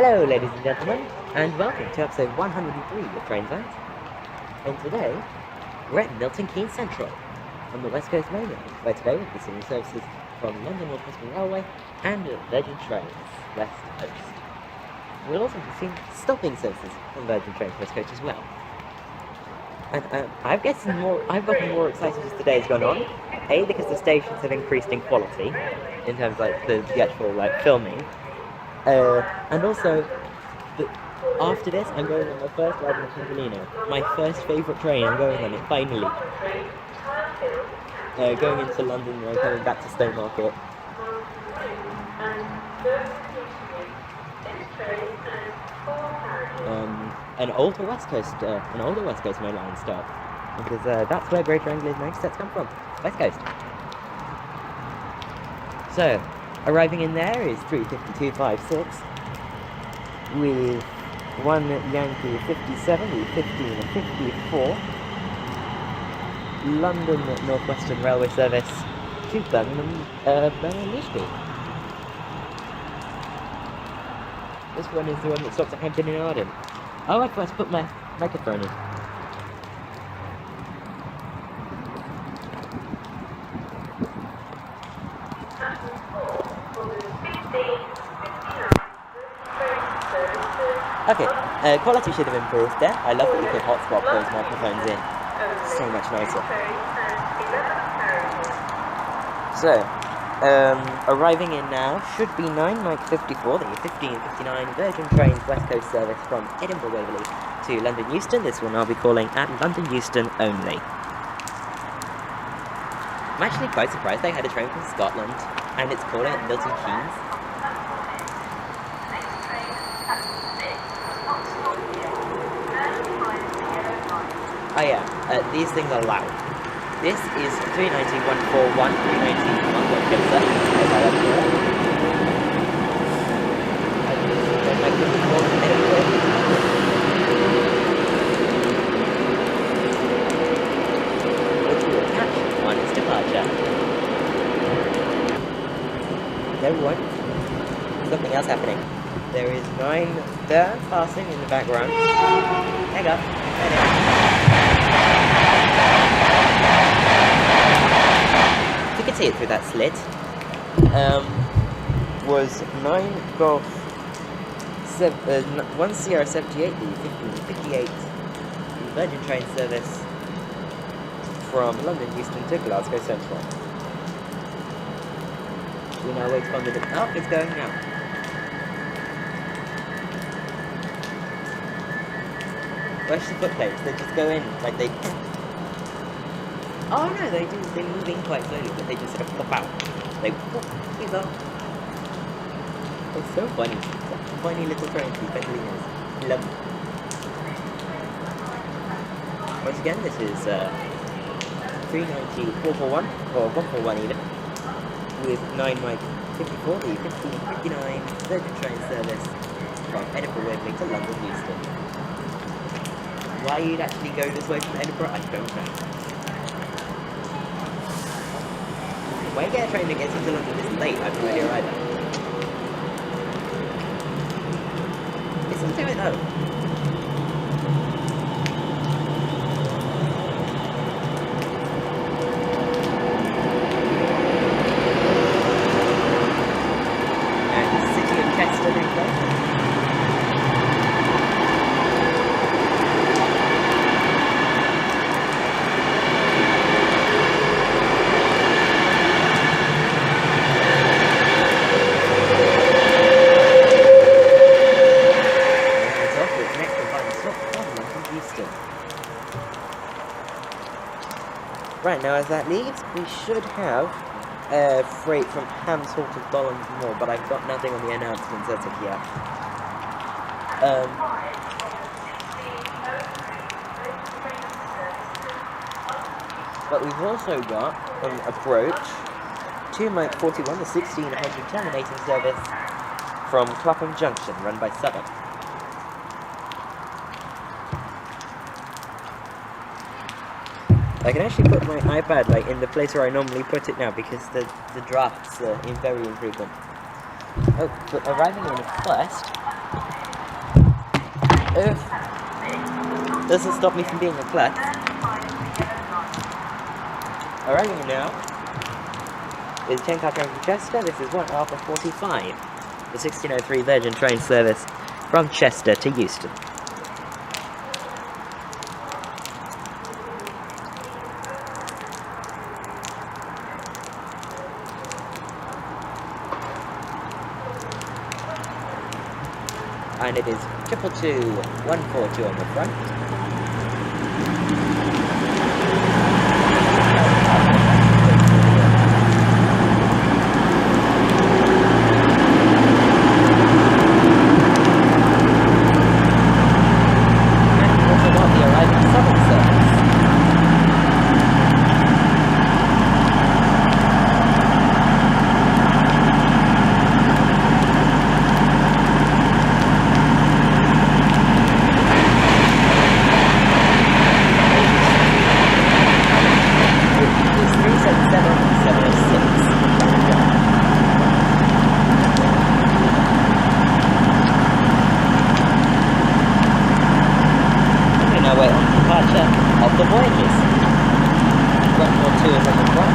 Hello ladies and gentlemen, and welcome to episode 103 of Train Zones. And today, we're at Milton Keynes Central on the West Coast Mainline, where today we'll be seeing services from London Northwestern Railway and Virgin Trains West Coast. We'll also be seeing stopping services from Virgin Trains West Coast as well. And I've gotten more excited as today's gone on. A, because the stations have increased in quality in terms of the actual filming. And also, after this, I'm going on my first ride in Pendolino. My first favourite train, I'm going on it, finally. Going into London and coming back to Stowmarket. An older West Coast Mainline stop. Because that's where Greater Anglia's most sets come from. West Coast. So, arriving in there is 3:52.56 with 1 Yankee 57, with 15 and 54. London Northwestern Railway Service to Birmingham New Street. This one is the one that stops at Hampton in Arden. Oh, I've got to put my microphone in. Okay, quality should have improved there. I love that you could hotspot those microphones in. So much nicer. So, arriving in now should be 9 Mike 54, the 15:59 Virgin Trains West Coast service from Edinburgh Waverley to London Euston. This one I'll be calling at London Euston only. I'm actually quite surprised they had a train from Scotland and it's calling at Milton Keynes. Oh yeah, these things are loud. This is 390-141, 390-117. Which we will catch on its departure. Everyone, something else happening. There is 9 there passing in the background. Hang up. You can see it through that slit. Was 9 Golf 1 Sierra 78, the 1558 Virgin Train service from London Euston to Glasgow Central. We now wait for the it's going now. Where's the footplates? They just go in, like they... Oh no, they move in quite slowly, but they just sort of pop out. They pop, he's up. It's so funny. Such a funny little train, these Pendolinos. Love it. Once again, this is 390-441, or 141 even, with 9 Mike 54, the 1559 Virgin Train service from Edinburgh Waverley to London Euston. Why you'd actually go this way from Edinburgh, I don't know. Why get a train that gets into London this late? I have no idea either. Listen to it though. And the city of Chester in front. Right, now as that leaves, we should have freight from Hams Hall to Dollond Moor, but I've got nothing on the announcements as of yet. But we've also got an approach 2 Mike 41, the 1600 terminating service from Clapham Junction, run by Southern. I can actually put my iPad in the place where I normally put it now because the drafts are very infrequent. Oh, but arriving in first Doesn't stop me from being a klutz. Arriving now is 10 car train from Chester. This is 1 Alpha 45, the 1603 Virgin train service from Chester to Euston. And it is 222-142 on the front. Of the Voyagers. 142 is on the front.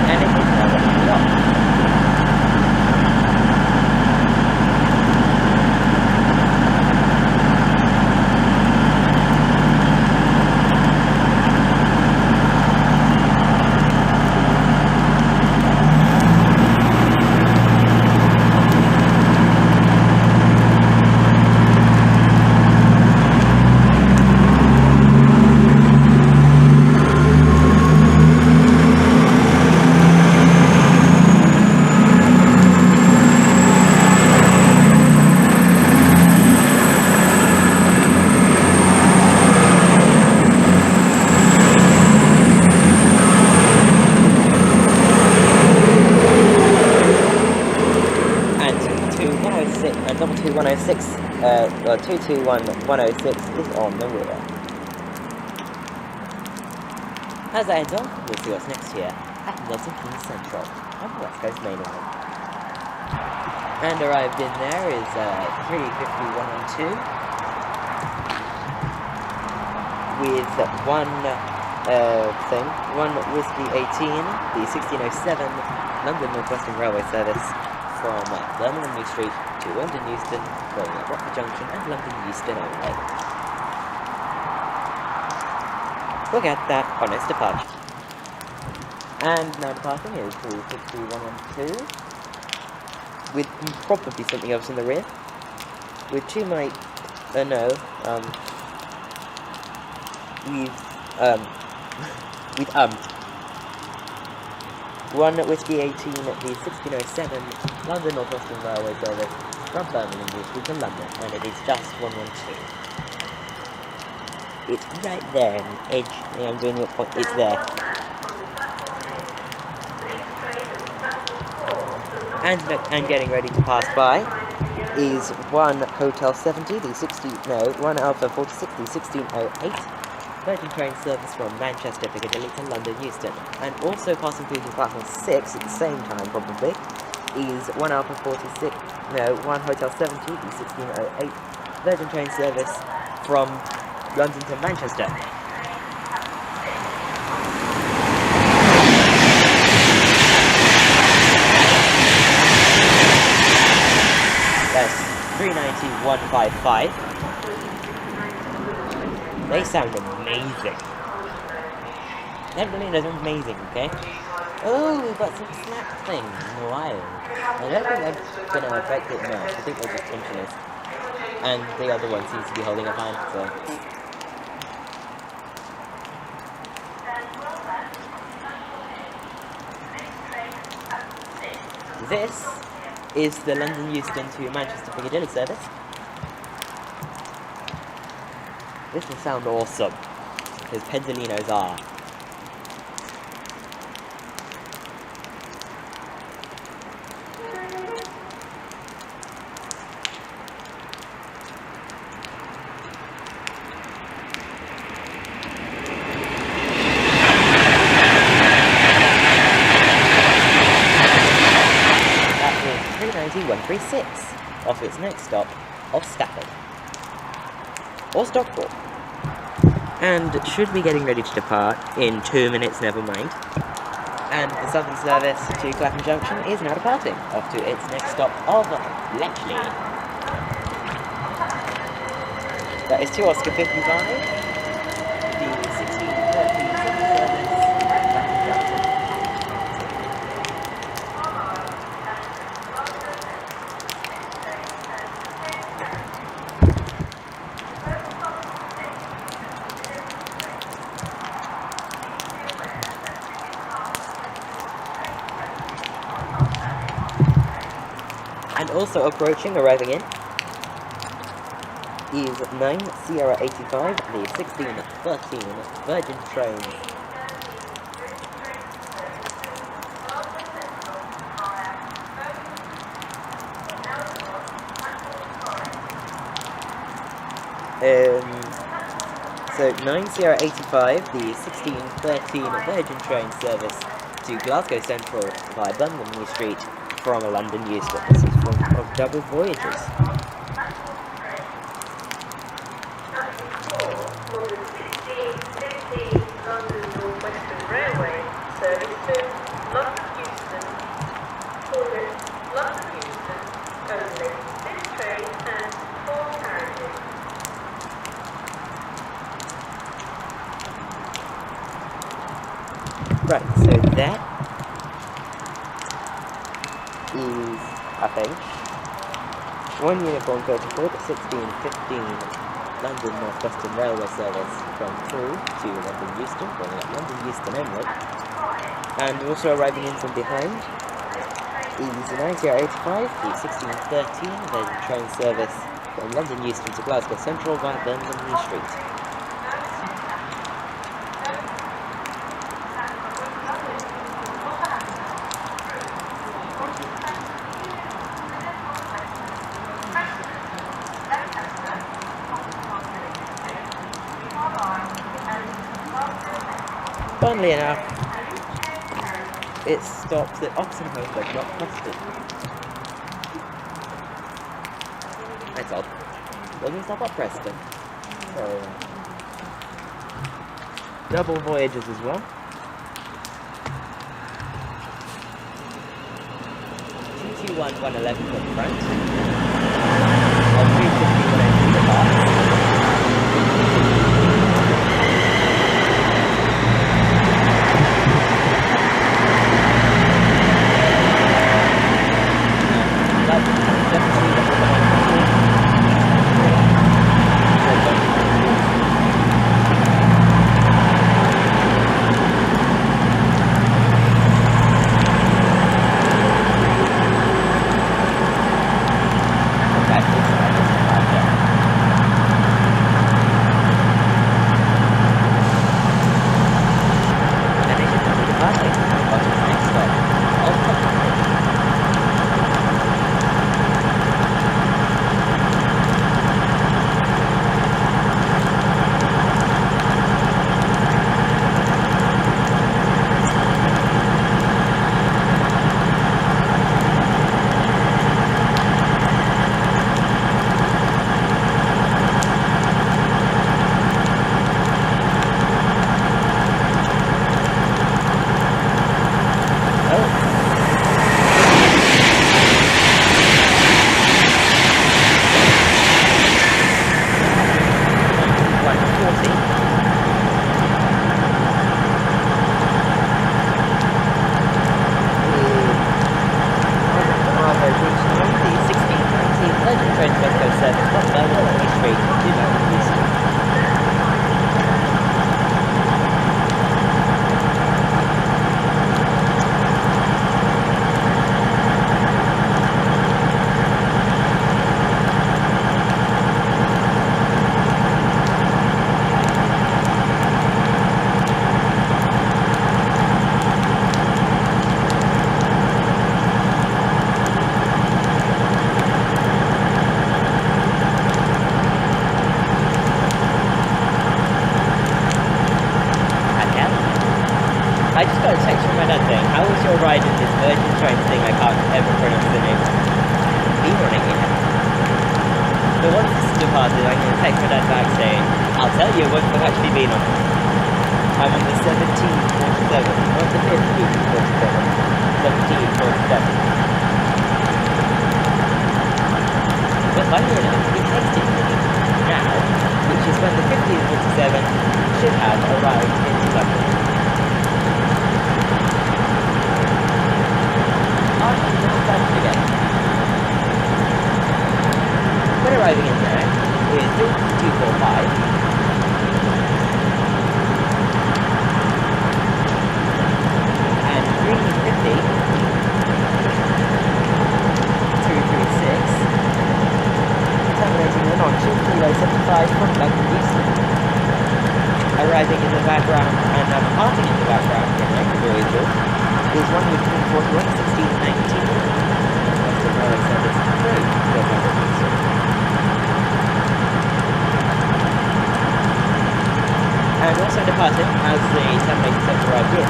And it is now running off. Double 2106, 221106 is on the rear. As I head on, we'll see what's next here at Milton Keynes Central on the West Coast Mainline. And arrived in there is 35112 with one Whiskey 18, the 1607 London Northwestern Railway service from Birmingham New Street to London Euston, going at Rockford Junction and London Euston only. We'll get that on its departure. And now departing is 26112, with probably something else in the rear, with two might, one Whiskey 18 at the 1607 London Northwestern Railway service from Birmingham New Street to London, and it is just 112. It's right there, an edge, I'm doing your point, it's there. And getting ready to pass by is 1 Hotel 70, the 1 Alpha 46, the 1608 Virgin train service from Manchester Piccadilly to London Euston. And also passing through the platform 6 at the same time probably is 1 Alpha 46, 1 Hotel 70, the 1608 Virgin train service from London to Manchester. That's 390-155. They sound amazing. Pendolinos are amazing, okay? Oh, we've got some snap things in the wild. I don't think that's going to affect it much. I think they're just tensioners. And the other one seems to be holding a hand, so... This is the London Euston to Manchester Piccadilly service. This will sound awesome, because Pendolinos are. to its next stop of Stafford, or Stockport. And should be getting ready to depart in 2 minutes, never mind. And the Southern service to Clapham Junction is now departing, off to its next stop of Bletchley. That is to Oscar 55, the 16:30 Southern service at Clapham Junction. And also approaching, arriving in, is 9 Sierra 85, the 16:13 Virgin train. So 9 Sierra 85, the 16:13 Virgin train service to Glasgow Central via Birmingham New Street from London Euston. This is from Double Voyagers. London Northwestern Railway service to London Euston. London Euston only. This train has 4 carriages. Right, so that is, I think, 1 uniform code for the 16:15 London Northwestern Railway service from Crewe to London Euston, calling it London Euston only. And also arriving in from behind is 9085, the 16:13 Virgin train service from London Euston to Glasgow Central via Birmingham New Street. Funnily enough, it stops at Oxenholme but not Preston. That's odd. Doesn't stop at Preston. So, Double Voyagers as well. 221-111 from the front. Or 350-180 to the back. ride in this Virgin train thing, I can't ever pronounce the name. Beaver, yeah. So once this is departed, I'm going to text my dad back saying, I'll tell you once I've actually been on it. I'm on the 1747, not the 1547, 1747. But funny enough, he texted me now, which is when the 1547 should have arrived in London. Again. When arriving in there is 245 and 350 236, terminating in on 2075 from London Euston. Arriving in the background and departing in the background in London Voyagers is 1 week 41 1619. Western Railway service through to London Euston. And also departing as the terminator set arrived in,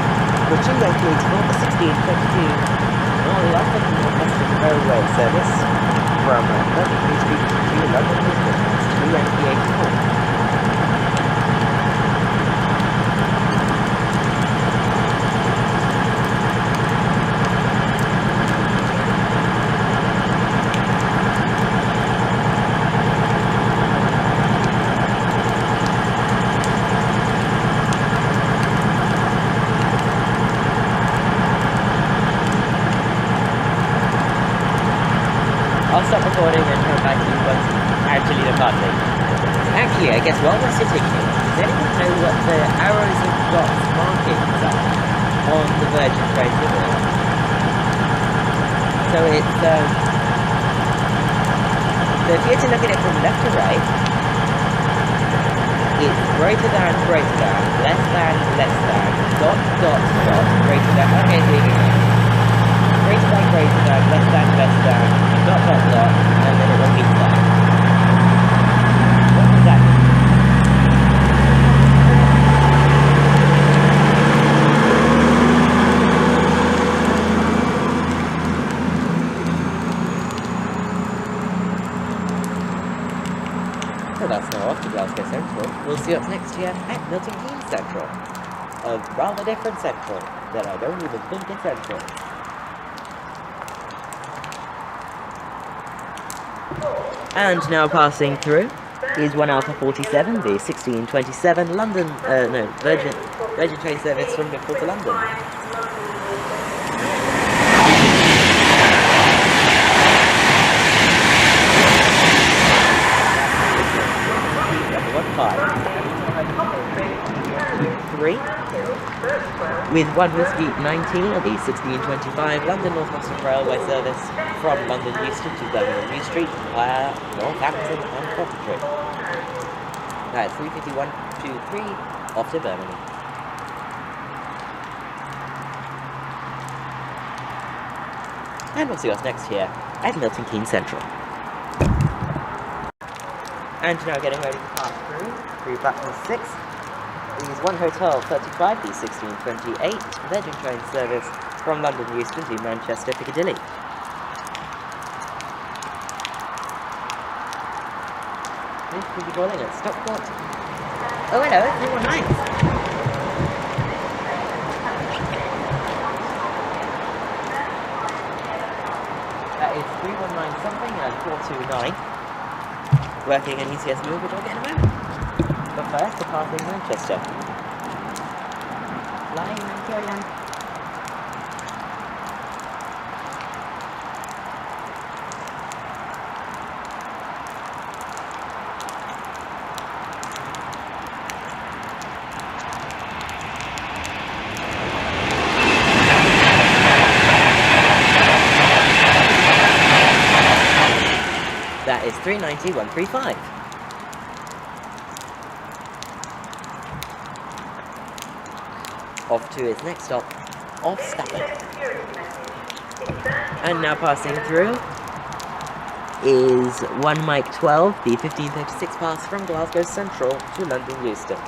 which includes for the 1622 London Northwestern Railway service from London Euston to London Euston to NP84. I'll stop recording and come back to you once actually departing. Actually, I guess while we're sitting here, does anyone know what the arrows and dots markings are on the Virgin train signal? So it's, so if you were to look at it from left to right, it's greater than, less than, dot, dot, dot, greater than, okay, here we go. Greater than, less than, dot, dot, dot, and then it repeats that. What does that mean? So that's now off to Glasgow Central. We'll see what's next here at Milton Keynes Central. A rather different Central that I don't even think is Central. And now passing through is 1 Alpha 47, the 1627 London, Virgin train service from Liverpool to London. Number 15, 3, with 1 Whiskey 19 of the 1625 London Northwestern Railway service from London Euston to Birmingham New Street via Northampton and Coventry. That's 35123 off to Birmingham. And we'll see what's next here at Milton Keynes Central. And now getting ready to pass through platform 6 is 1 Hotel 35, the 1628 Virgin train service from London Euston to Manchester Piccadilly. This could be calling at Stockport. Oh hello, 319. That is 319 something and 429. Working in ECS move, which I'll get in a moment. But first, departing Manchester. Flying Manchester. That is 390-135. Off to its next stop, off Stafford. And now passing through is 1 Mike 12, the 1536 pass from Glasgow Central to London Euston.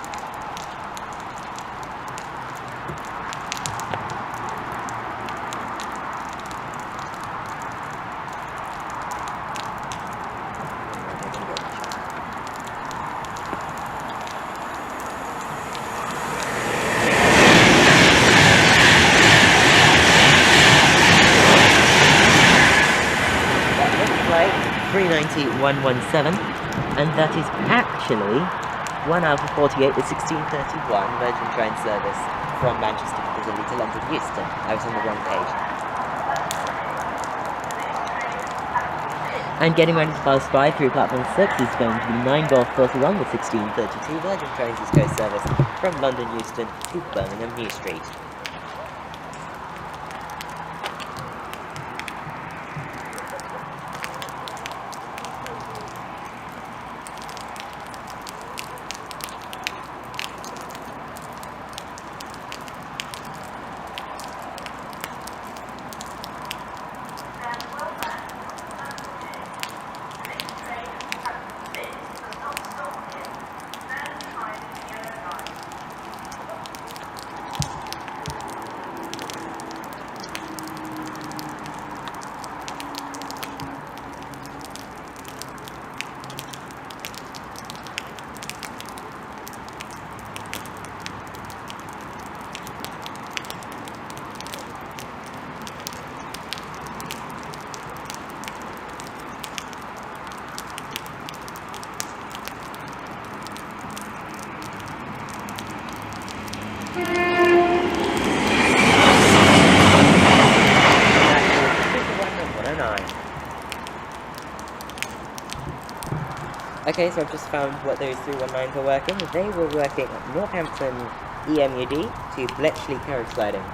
290-117, and that is actually 1 hour 48 at 16:31 Virgin train service from Manchester Piccadilly to London Euston. I was on the wrong page. And getting ready to pass by through platform 6 is going to be 9 Golf 41 with 16:32 Virgin Trains East Coast service from London Euston to Birmingham New Street. Okay, so I've just found what those 319s were working. They were working at Northampton EMUD to Bletchley carriage sidings.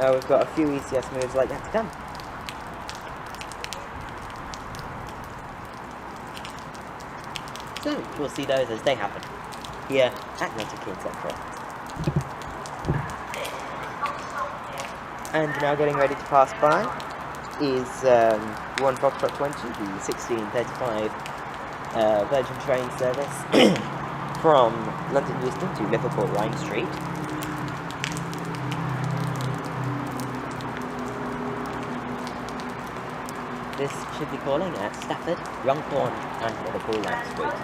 We've got a few ECS moves like that to come. So, we'll see those as they happen, here at Milton Keynes Central. And now getting ready to pass by is 1 Foxtrot 20, the 16:35 Virgin train service from London Euston to Liverpool Lime Street. This should be calling at Stafford, Runcorn and Liverpool Lime Street.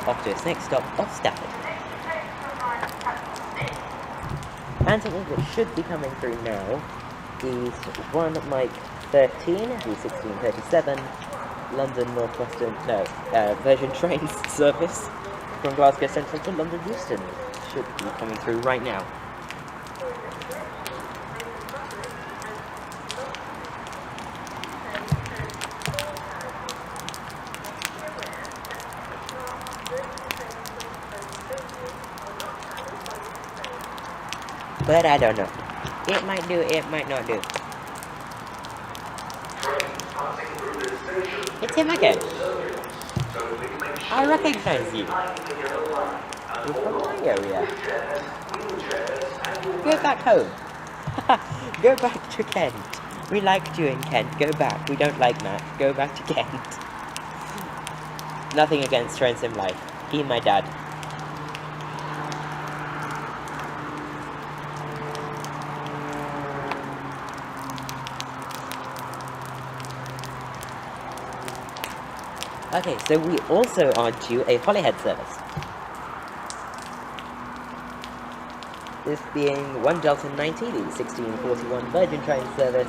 Off to its next stop off Stafford. And something that should be coming through now is 1 Mike 13, the 16:37 London Northwestern, Virgin Trains service from Glasgow Central to London Euston. Should be coming through right now. But I don't know. It might do, it might not do. It's him again. I recognize you. You're from my area. Go back home. Go back to Kent. We liked you in Kent. Go back. We don't like Matt. Go back to Kent. Nothing against Train Life. He and my dad. Okay, so we also are due a Holyhead service. This being 1 Delta 90, the 16:41 Virgin train service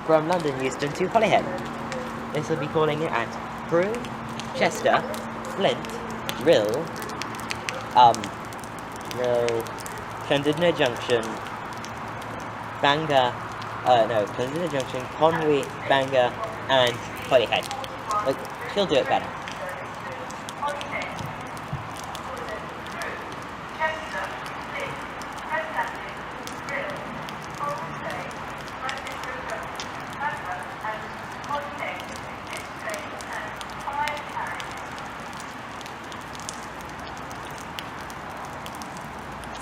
from London Euston to Holyhead. This will be calling it at Crewe, Chester, Flint, Rhyl, Llandudno Junction, Bangor, Llandudno Junction, Conwy, Bangor, and Holyhead. Like, she'll do it better.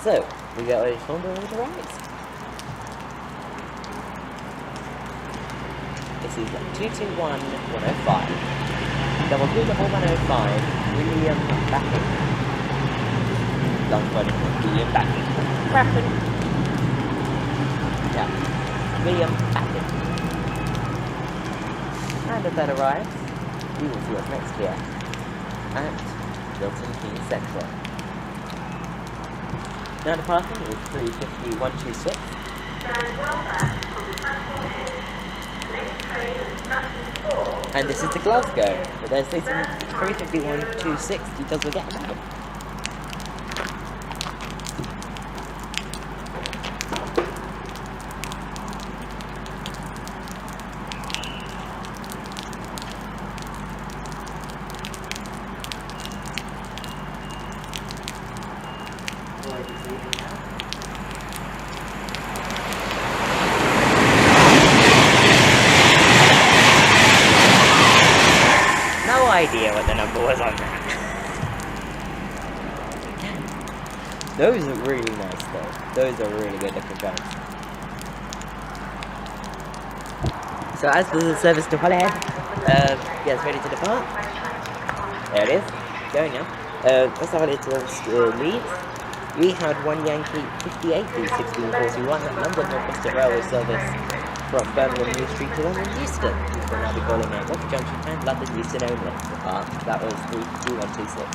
So, we got a phone door to rise. This is 221105. Double 31105. William Backing. Long running William Backing. Backing. Yeah. William Backing. And if that arrives, we will see what's next here at Milton Keynes Central. Now departing is 35126. And this is to Glasgow, but there's this 35126 details we'll get about. No idea what the number was on that. Those are really nice though. Those are really good looking guns. So as for the service to Holyhead, yes, ready to depart. There it is, going now. Let's have it to Leeds. We had one Yankee 58 1641 at London Northwestern Railway service from Birmingham New Street to London Euston. We'll now be calling at Water Junction and London Euston only. That was 32126.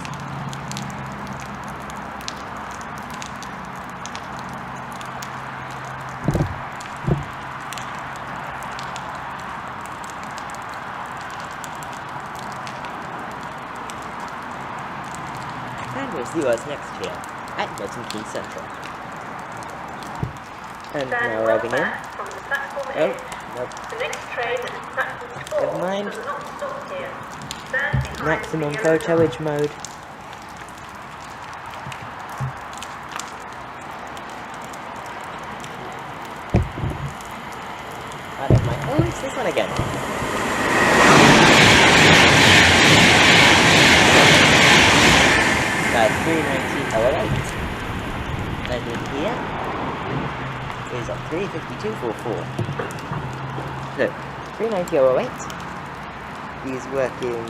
And we'll see what's next here at Milton Keynes Central. And now arriving in. Oh, nope. The next train at platform 4 Never mind. will not stop here. Stand behind Maximum the photoage mode. I don't mind. Oh, it's this one again. 39008. And in here is a 35244. So 39008 is working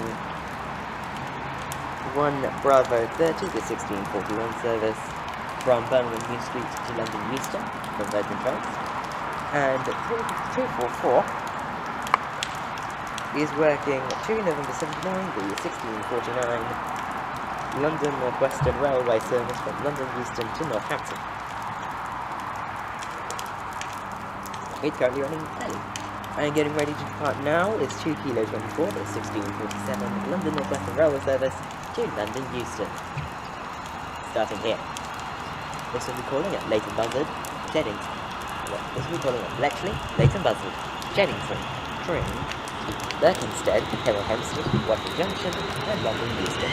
1 Bravo 30, the 1641 service from Birmingham New Street to London Euston from Virgin Trains. And 35244 is working 2 November 79, the 1649 London Northwestern Railway service from London Euston to Northampton. It's currently running early. And getting ready to depart now is 2 Kilo 24, the 1647 London Northwestern Railway service to London Euston. Starting here. This will be calling at Leighton Buzzard, Cheddington. This will be calling at Bletchley, Leighton Buzzard, Cheddington, Tring, Berkhamsted, Hemel Hempstead, Water Junction, and London Euston.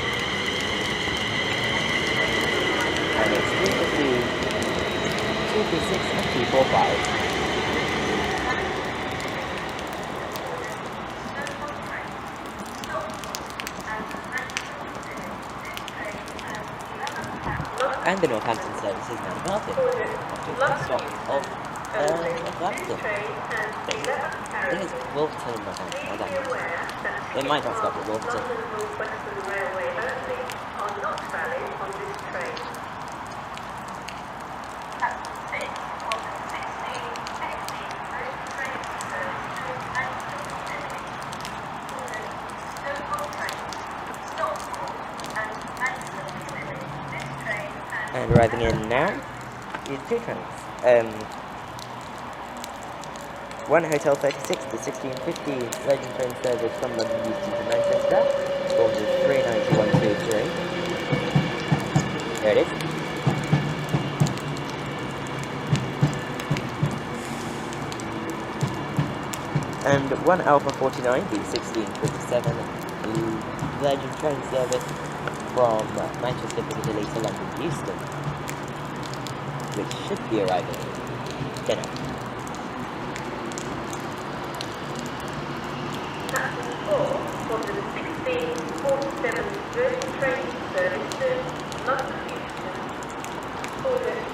And it's 350, 236, and 245. And the Northampton service is now departed. After the stop of Northampton. I think it's Wolverton, Northampton. I don't know. It might not stop at Wolverton. London Northwestern Railway only are not valid on this train. And arriving in now is 2 trains. 1 Hotel 36, the 1650 Virgin Train service from London Euston to Manchester. Formed as 39123. There it is. And 1 Alpha 49, the 1657 Virgin Train service from Manchester Piccadilly to London Euston, which should be arriving in dinner. Platform 4 from the 1647 Virgin Train service to London Euston, ordered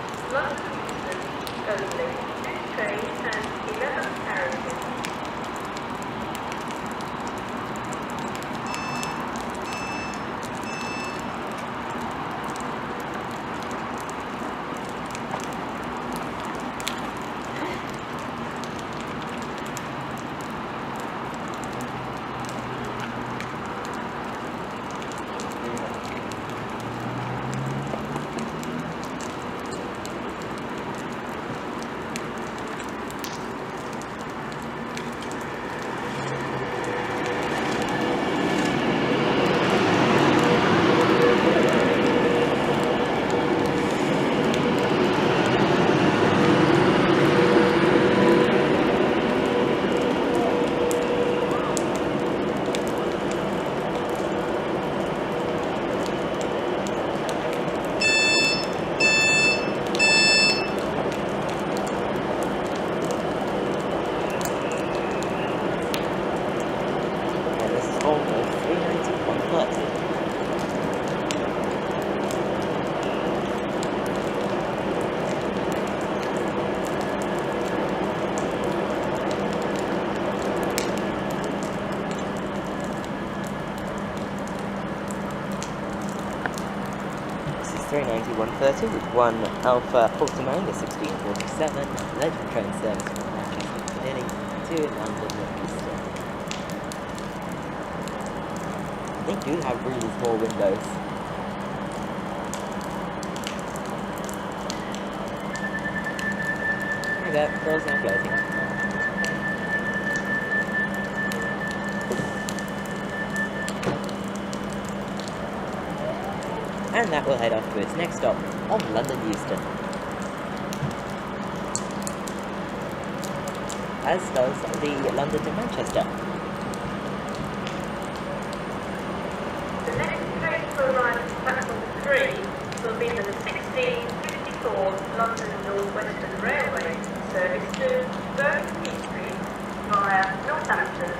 390 130 with 1 Alpha 49 to 1647, Legend train service from Manchester Piccadilly to London Northwestern. They do have really small windows. There we go, doors now closing. And that will head off to its next stop on London Euston. As does the London to Manchester. The next train to arrive at platform 3 will be the 1654 London Northwestern Railway service to Birmingham Street via Northampton,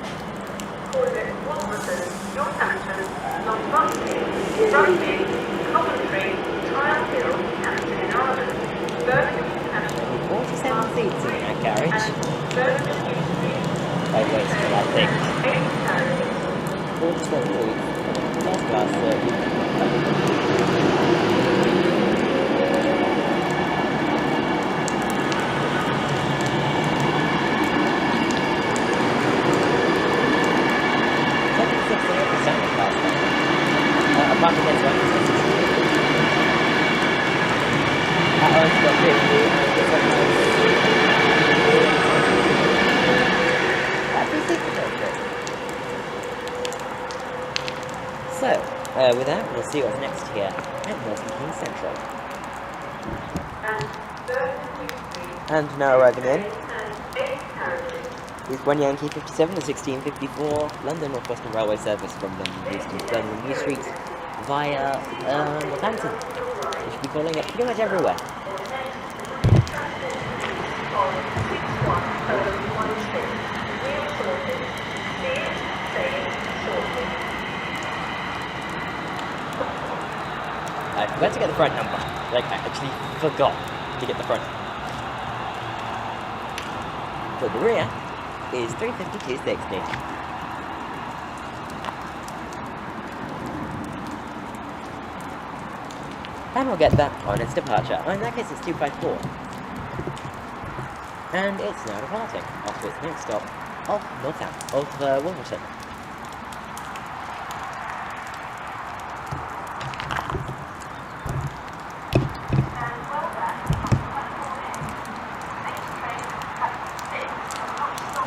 Cornwall, Wolverton, Northampton, Long Rugby, Coventry, Tile Hill, Hampton in Arden, Birmingham International, 47 seats in that carriage. Birmingham New Street, I wait for that thing. 8 carriages. 47 seats. First class service. Apart from this one, that one's got 50 and this one has 50. So, with that, we'll see what's next here at Milton Keynes Central. And now arriving in is 1 Yankee 57 to 1654 London Northwestern Railway service from London Euston to Birmingham New Street via Northampton. You should be calling it pretty much everywhere. I forgot to get the front number. Like, I actually forgot to get the front. For the rear is 352.60. And we'll get that on its departure. Oh, in that case it's 254. And it's now departing off to its next stop of Northampton, of Wolverton.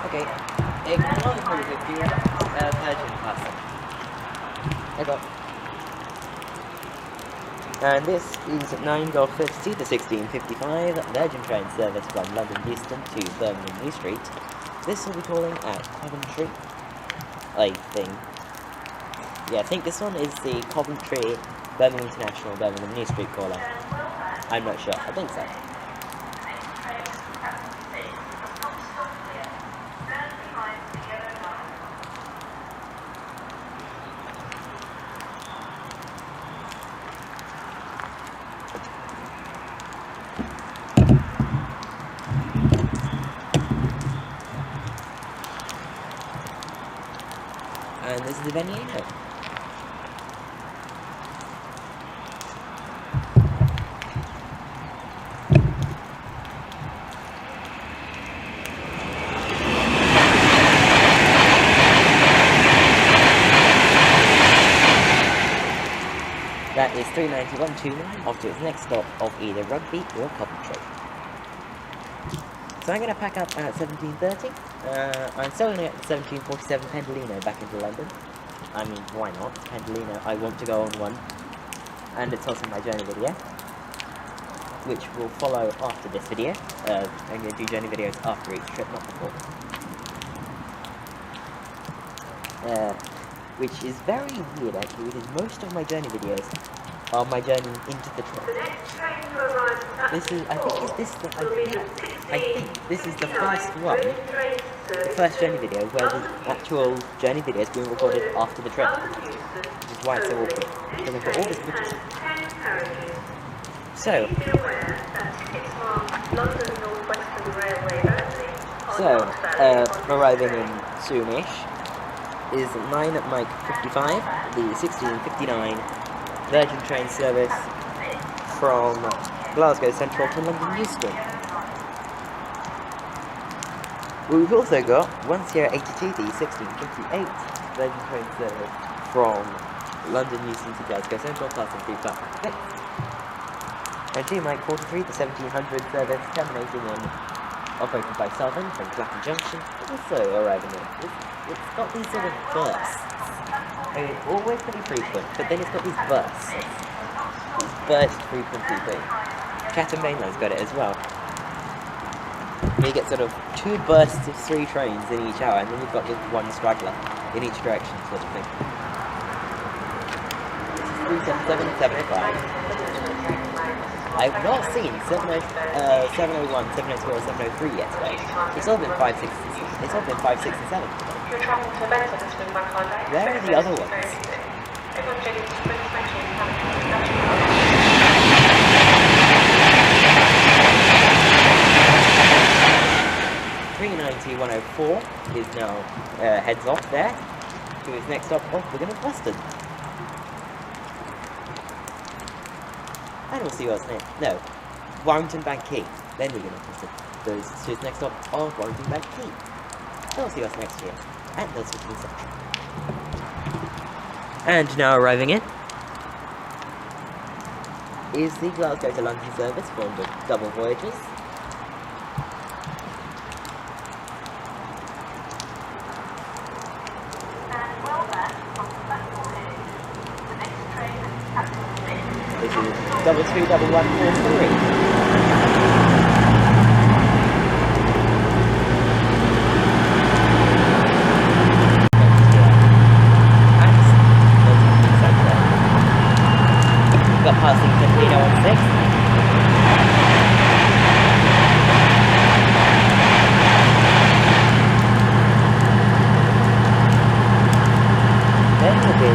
Okay, ignore the 4050 Virgin passing. I got. And this is 9 Golf 32 to 1655 Virgin train service from London Euston to Birmingham New Street. This will be calling at Coventry, I think. Yeah, I think this one is the Coventry, Birmingham International, Birmingham New Street caller. I'm not sure, I think so. And this is the venue now. That is 391.29 off to its next stop of either Rugby or Coventry. So I'm going to pack up at 17:30. I'm still going to get the 1747 Pendolino back into London. I mean, why not? Pendolino, I want to go on one. And it's also my journey video, which will follow after this video. I'm going to do journey videos after each trip, not before. Which is very weird actually, because most of my journey videos are my journey into the trip. This is, I think this is the first one, the first journey video where the actual journey video is being recorded after the trip, which is why it's so awkward, because I've got all this footage. So, arriving in soonish is 9 at Mike 55, the 1659 Virgin train service from Glasgow Central to London Euston. We've also got 1082, the 1658 Virgin train service from London Euston to Glasgow Central, passing through platform 6. And 2 Mike 43, the 1700 service terminating in operated by Southern from Clapham Junction, also arriving in. It's got these sort of bursts. I mean, always pretty frequent, but then it's got these bursts. These burst frequency things. Chatham Mainline's got it as well. You get sort of 2 bursts of 3 trains in each hour, and then you've got just 1 straggler in each direction, sort of thing. 377, 705. I've not seen 701, 702, or 703 yet today. It's all been 5, 6, it's all been 5, 6, and 7. You're travelling to Benton this week, Bank Holiday. Where are the other ones? Everyone did it to British Metro. 390-104 is now heads off there to his next stop off London Northwestern. And we'll see what's next. No, Warrington Bank Quay. Then we're going to goes to his next stop of Warrington Bank Quay. So we'll see what's next here at Milton Keynes Central. And now arriving in is the Glasgow to London service formed of double voyages. This is 221143. Got passing Pendolino on 6. Then will be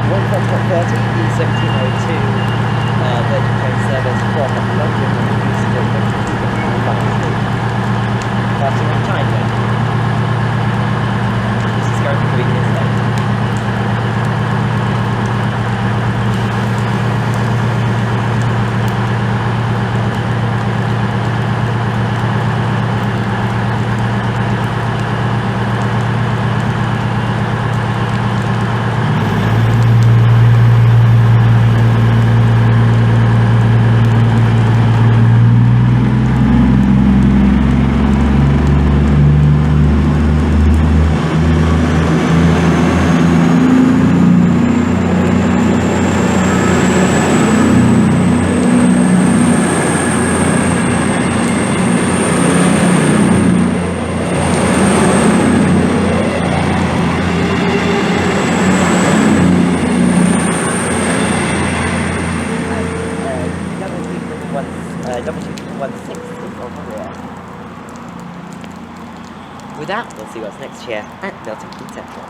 1.30, the 1702 Virgin train service from London Euston to passing on time then. This is going to be this late. With that, we'll see what's next here at Milton Keynes Central.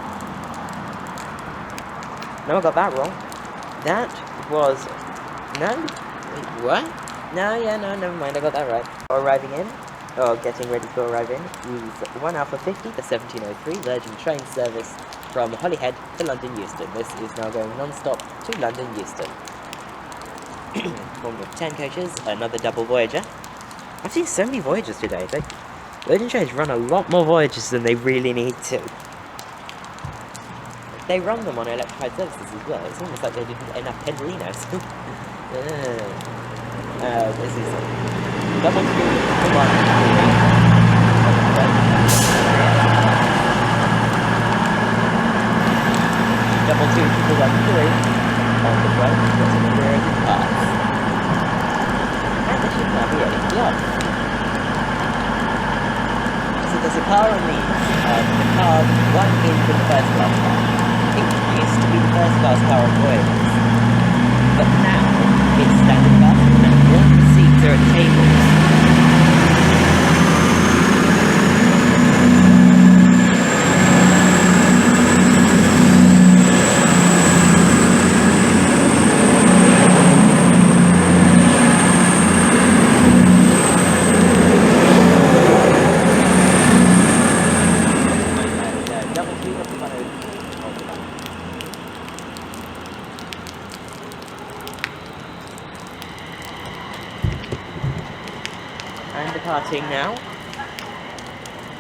No, I got that wrong. That was... No? Wait, what? No, yeah, no, never mind, I got that right. Arriving in, or getting ready to arrive in, is 1 Alpha 50, the 1703 Virgin train service from Holyhead to London Euston. This is now going non-stop to London Euston. Formed of 10 coaches, another double Voyager. I've seen so many Voyagers today. Virgin trains run a lot more voyages than they really need to. They run them on electrified services as well. It's almost like they didn't enough Pendolinos. This is double 2 1 double 2 1 3 on the right. That's a very good pass. And they should now be ready to go. There's a car on these, the car, one being the first class car. It used to be the first class car on Voyagers, but now it's standard class and all the seats are at tables. rating now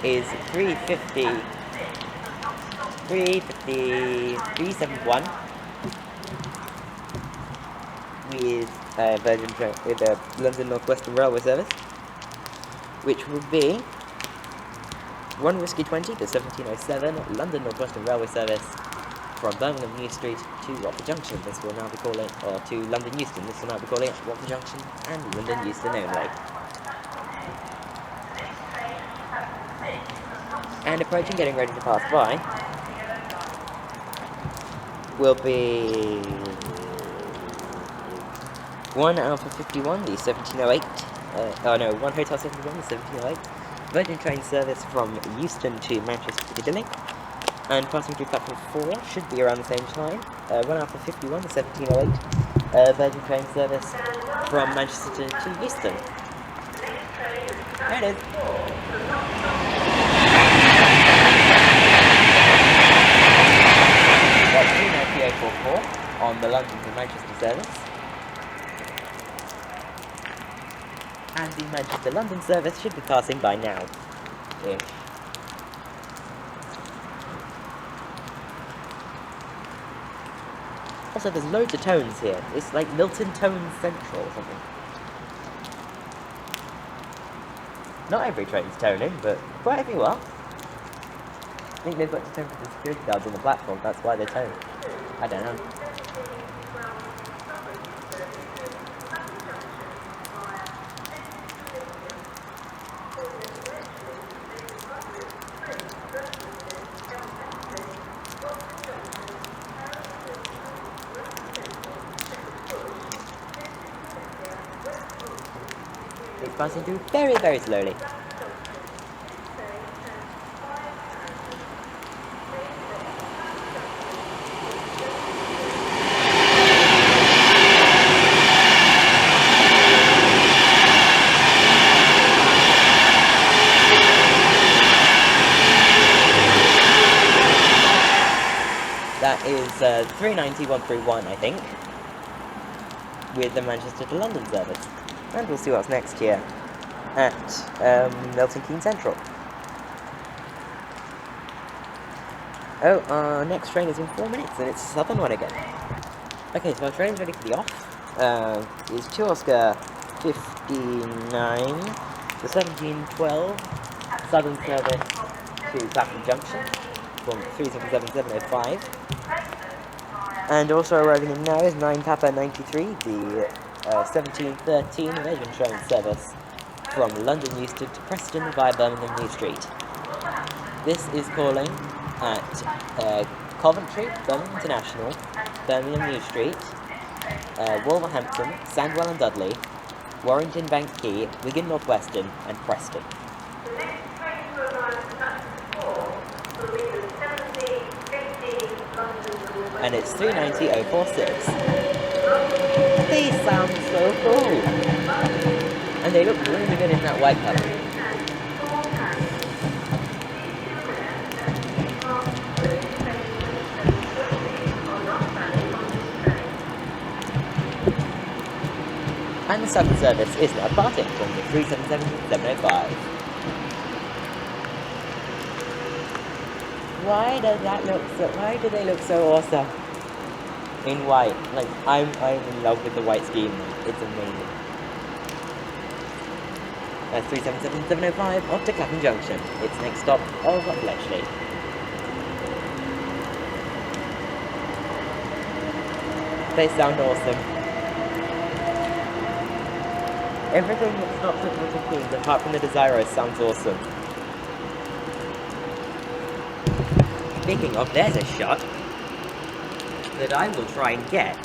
is 371 with with the London Northwestern Railway Service, which will be 1 Whiskey 20 to 1707 London Northwestern Railway Service from Birmingham New Street to Watford Junction. This will now be calling, or to London Euston. This will now be calling at Watford Junction and London Euston only. And approaching, getting ready to pass by, will be 1 Alpha 51, the 1708. 1 Hotel 71, the 1708. Virgin train service from Euston to Manchester Piccadilly. And passing through platform 4 should be around the same time. 1 Alpha 51, the 1708. Virgin train service from Manchester to Euston. There it is. That's 39844 on the London to Manchester service. And the Manchester London service should be passing by now. Ish. Also, there's loads of tones here. It's like Milton Keynes Central or something. Not every train's toning, but quite a few are. I think they've got to tone for the security guards on the platform, that's why they tone. I don't know. It's passing through very, very slowly. That is 39131, I think, with the Manchester to London service. And we'll see what's next here at Milton Keynes Central. Oh, our next train is in 4 minutes, and it's a southern one again. Okay, so our train's ready for the off. Is 2 Oscar 59 to 1712 southern service to Clapham Junction from 377705. And also arriving in now is 9 Papa 93, the 1713 Virgin train service from London Euston to Preston via Birmingham New Street. This is calling at Coventry, Birmingham International, Birmingham New Street, Wolverhampton, Sandwell and Dudley, Warrington Bank Quay, Wigan Northwestern and Preston. The next train to arrive at platform 4 will be the 1715 London Northwestern. And it's 390.046. These sound so cool! And they look really good in that white colour. And the southern service is now departing from the 377 to 705. Why do they look so awesome? In white. Like, I'm in love with the white scheme. It's amazing. That's 377 705 off to Clapham Junction. Its next stop of Bletchley. They sound awesome. Everything that stops at Milton Keynes, apart from the Desiro, sounds awesome. Speaking of, there's a shot that I will try and get.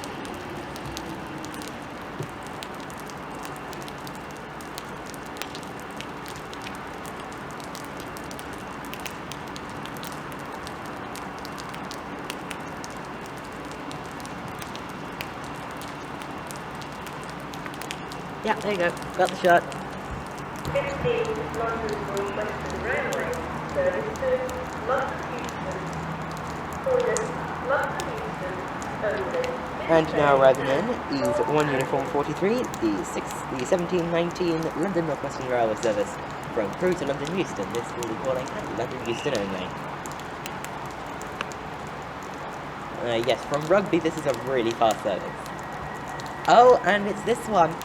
Yeah, there you go. Got the shot. 15 London Northwestern Railway services London Euston. For this London Euston only. And now arriving in is 1 Uniform 43, the 1719 London Northwestern Railway Service from Crewe to London Euston. This will be calling at London Euston only. Yes, from Rugby this is a really fast service. Oh, and it's this one.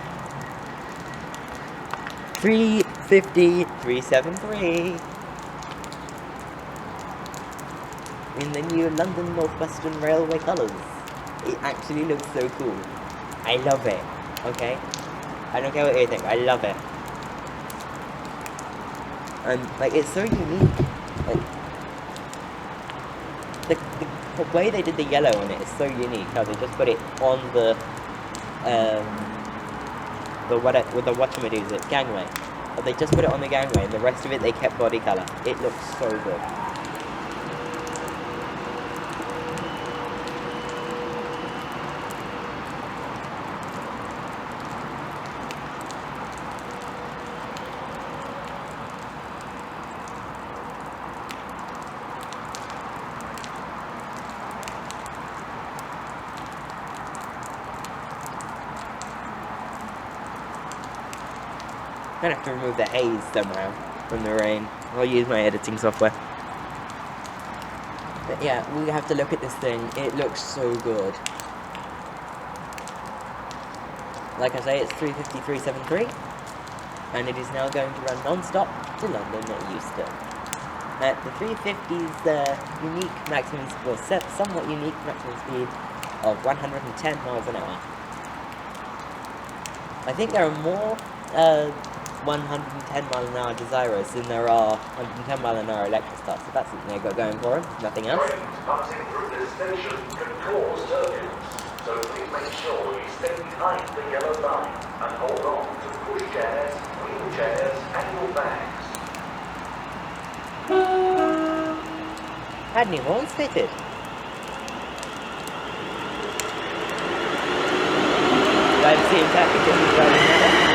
350 373 in the new London Northwestern Railway colours. It actually looks so cool. I love it. Okay? I don't care what you think, I love it. And like it's so unique. Like, the way they did the yellow on it is so unique, how they just put it on the whatchamadies gangway. But they just put it on the gangway and the rest of it they kept body colour. It looks so good. I'm gonna have to remove the haze somehow from the rain. I'll use my editing software. But yeah, we have to look at this thing. It looks so good. Like I say, it's 350 373, and it is now going to run non-stop to London at Euston. The 350's unique maximum, well, somewhat unique maximum speed of 110 miles an hour. I think there are more 110 mile an hour Desiros than there are 110 mile an hour electric cars, so that's something they've got going for them, nothing else. Trains passing through this station can cause turbulence, so please make sure you stay behind the yellow line and hold on to pushchairs, wheelchairs and your bags. Had new horns fitted. I've seen traffic as he's driving now.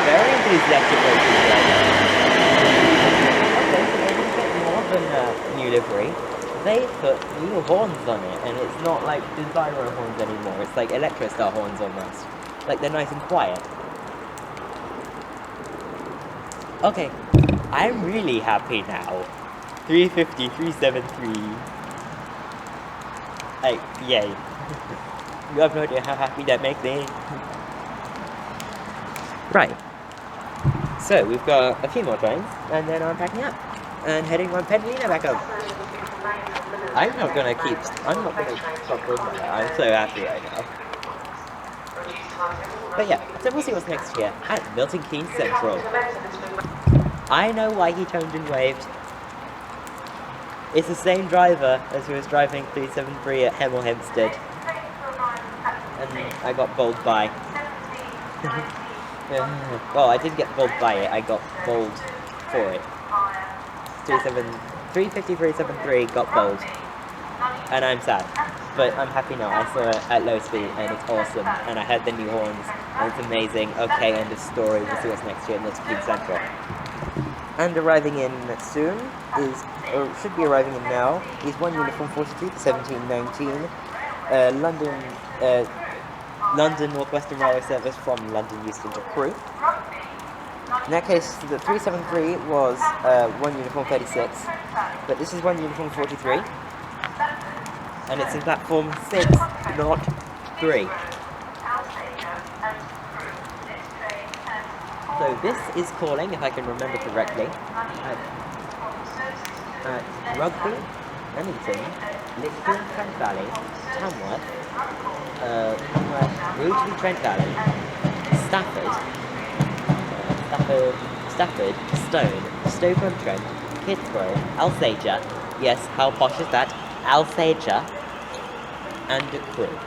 Very enthusiastic racing driver. Okay, so they didn't get more than new livery. They put new horns on it, and it's not like Desiro horns anymore. It's like Electrostar horns almost. Like they're nice and quiet. Okay, I'm really happy now. 350, 373. Like, yay. You have no idea how happy that makes me. Right. So, we've got a few more trains, and then I'm packing up. And heading on Pendolino back home. I'm not gonna stop doing that. I'm so happy right now. But yeah, so we'll see what's next here at Milton Keynes Central. I know why he turned and waved. It's the same driver as who was driving 373 at Hemel Hempstead. And I got bowled by. Well, I didn't get bowled by it, I got bowled for it. 350 373 got bowled. And I'm sad. But I'm happy now. I saw it at low speed and it's awesome. And I heard the new horns and it's amazing. Okay, end of story. We'll see what's next here at Milton Keynes Central. And arriving in soon is, or should be arriving in now, is 1 Uniform 42 for 1719. London Northwestern Railway Service from London Euston to Crewe. In that case, the 373 was 1 Uniform 36, but this is 1 Uniform 43, and it's in platform 6, not 3. So this is calling, if I can remember correctly, at Rugby, Leamington, Lichfield, Trent Valley, Tamworth, Rugeley, Trent Valley, Stafford, Stone, Stoke-on-Trent, Kidbrooke, Alsager, yes, how posh is that, Alsager, and Crewe.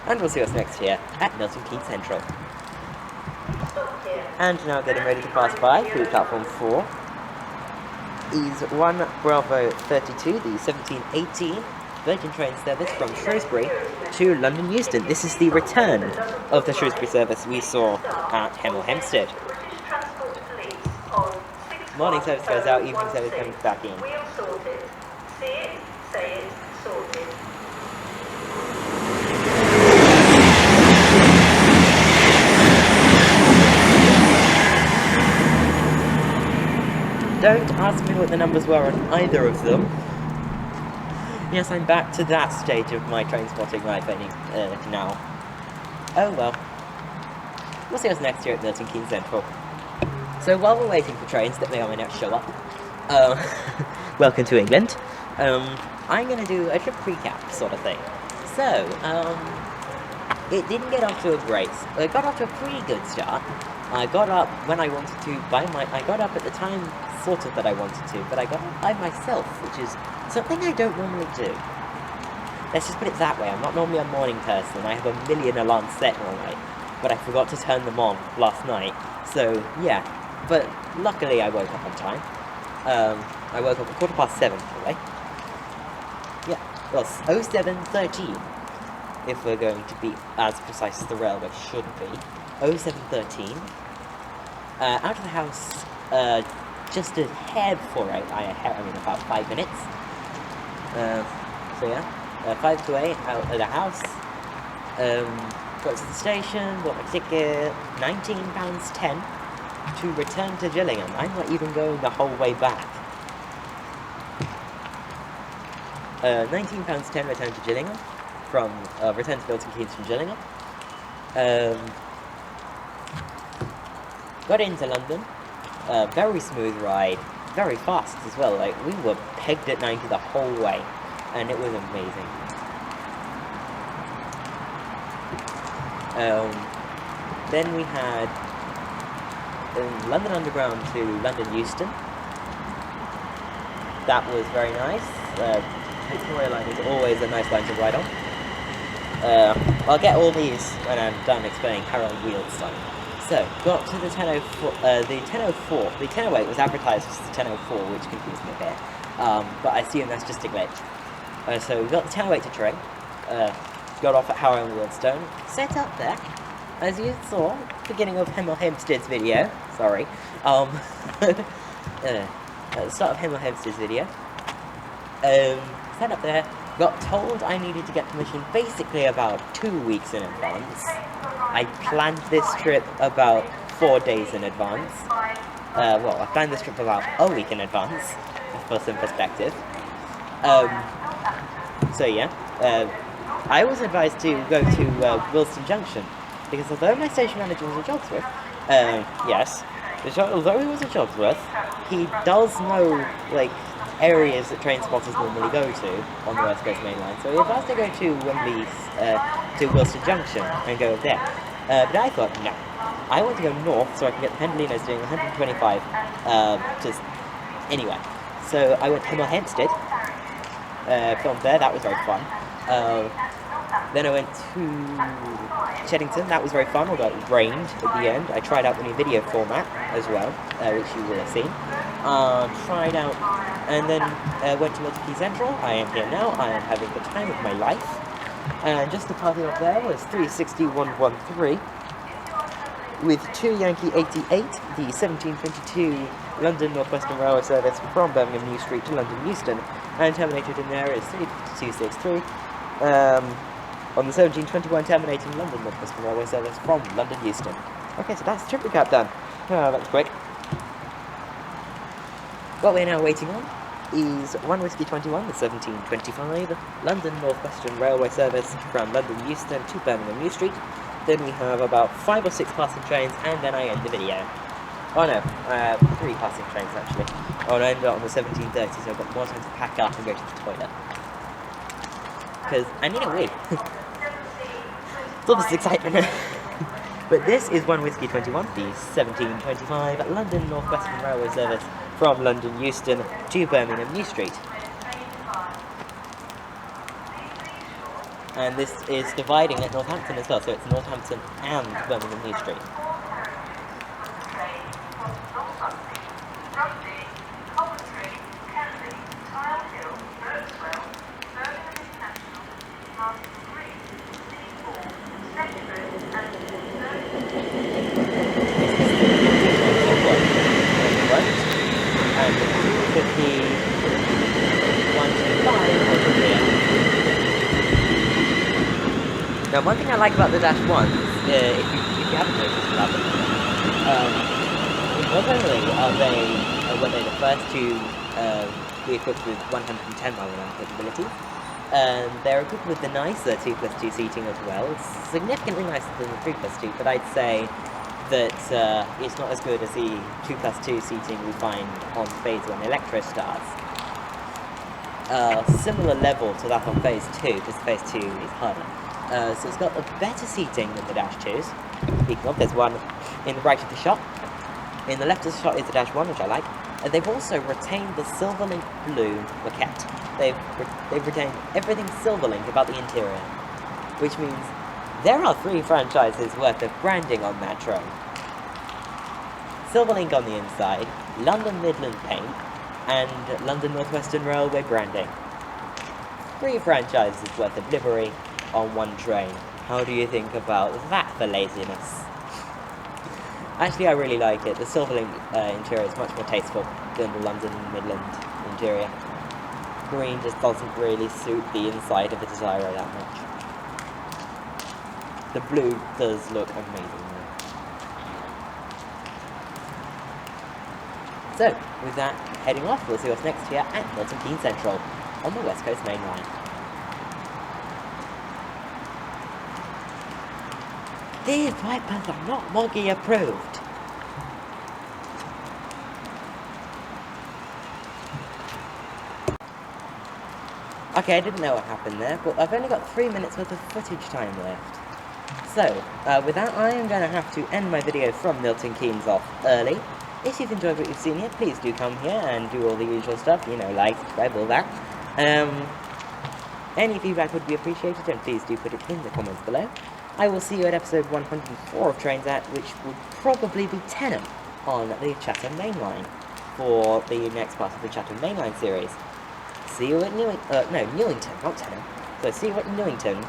And we'll see what's next here at Milton Keynes Central. And now getting ready to pass by through platform 4 is 1 Bravo 32, the 1718 Virgin train service from Shrewsbury to London Euston. This is the return of the Shrewsbury service we saw at Hemel Hempstead. British Transport Police on Morning service goes out, evening service comes back in. Wheel sorted. See it, say it, sorted. Don't ask me what the numbers were on either of them. Yes, I'm back to that stage of my train spotting life now. Oh well. We'll see what's next year at Milton Keynes Central. So while we're waiting for trains that may or may not show up, welcome to England, I'm going to do a trip recap sort of thing. So, it didn't get off to a great, it got off to a pretty good start. I got up when I wanted to I got up at the time sort of that I wanted to, but I got up by myself, which is something I don't normally do. Let's just put it that way, I'm not normally a morning person, I have a million alarms set normally, but I forgot to turn them on last night, so yeah. But luckily I woke up on time. I woke up at 7:15 anyway. Yeah, well, 07:13, if we're going to be as precise as the railway should be. 07:13. Out of the house, just a hair before 8, about 5 minutes. So yeah, 5 to 8, out of the house. Got to the station, bought my ticket, £19.10 to return to Gillingham. I'm not even going the whole way back. £19.10 return to Gillingham, return to Milton Keynes from Gillingham. Got into London, very smooth ride, very fast as well, like we were pegged at 90 the whole way, and it was amazing. Then we had London Underground to London Euston. That was very nice. Victoria line is always a nice line to ride on. I'll get all these when I'm done explaining Harold Wheel's song. So, got to the 10:04, the 10:08 was advertised as the 10:04, which confused me a bit, but I assume that's just a glitch. So we got the 10:08 to Tring, got off at Harrow and Wheelstone, set up there, as you saw, beginning of Hemel Hempstead's video, sorry, at the start of Hemel Hempstead's video, set up there, got told I needed to get permission basically about 2 weeks in advance. I planned this trip about 4 days in advance. Well, I planned this trip about a week in advance, for some perspective. So yeah, I was advised to go to Wilston Junction, because although my station manager was a Jodsworth, although he was a Jodsworth, he does know, like, areas that train spotters normally go to on the West Coast Mainline, so he advised to go to Wembley, to Wilston Junction and go there. But I thought, no, I want to go north so I can get the Pendolinos doing 125, just anyway. So I went to Hemel Hempstead, filmed there, that was very fun. Then I went to Cheddington, that was very fun, although it rained at the end. I tried out the new video format as well, which you will have seen. Tried out, and then went to Milton Keynes Central. I am here now, I am having the time of my life. And just the party up there was 36113, with 2 Yankee 88, the 1722 London Northwestern Railway service from Birmingham New Street to London Euston, and terminated in there is 35263, on the 1721 terminating London Northwestern Railway service from London Euston. Okay, so that's the trip recap done. That was quick. What we're now waiting on is 1 Whiskey 21, the 1725 London Northwestern Railway service from London Euston to Birmingham New Street. Then we have about 5 or 6 passing trains, and then I end the video. Oh no, 3 passing trains actually. Oh no, I ended up on the 1730, so I've got more time to pack up and go to the toilet. Because I need a wee. It's all this excitement. But this is 1 Whiskey 21, the 1725 London Northwestern Railway service from London Euston to Birmingham New Street. And this is dividing at Northampton as well, so it's Northampton and Birmingham New Street. Now, one thing I like about the Dash 1s, if you haven't noticed about them, not only were they the first to be equipped with 110 mile an hour capabilities, they're equipped with the nicer 2+2 seating as well. It's significantly nicer than the 3+2, but I'd say that it's not as good as the 2+2 seating we find on Phase 1 Electro starts. Similar level to that on Phase 2, because Phase 2 is harder. So it's got a better seating than the Dash 2s. Speaking of, there's one in the right of the shot. In the left of the shot is the Dash 1, which I like. They've also retained the Silverlink blue maquette. They've retained everything Silverlink about the interior, which means there are 3 franchises worth of branding on that train. Silverlink on the inside, London Midland paint, and London Northwestern Railway branding. 3 franchises worth of livery on one train. How do you think about that for laziness? Actually, I really like it. The Silverlink interior is much more tasteful than the London Midland interior. Green just doesn't really suit the inside of the Desiro that much. The blue does look amazing though. So, with that, heading off, we'll see what's next here at Milton Keynes Central on the West Coast Mainline. These wipers are not Moggy approved. Okay, I didn't know what happened there, but I've only got 3 minutes worth of footage time left. So, with that, I am going to have to end my video from Milton Keynes off early. If you've enjoyed what you've seen here, please do come here and do all the usual stuff, you know, like, subscribe, all that. Any feedback would be appreciated, and please do put it in the comments below. I will see you at episode 104 of Trains At, which will probably be Tenham on the Chatham Mainline for the next part of the Chatham Mainline series. See you at Newington, not Tenham. So see you at Newington.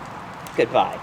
Goodbye.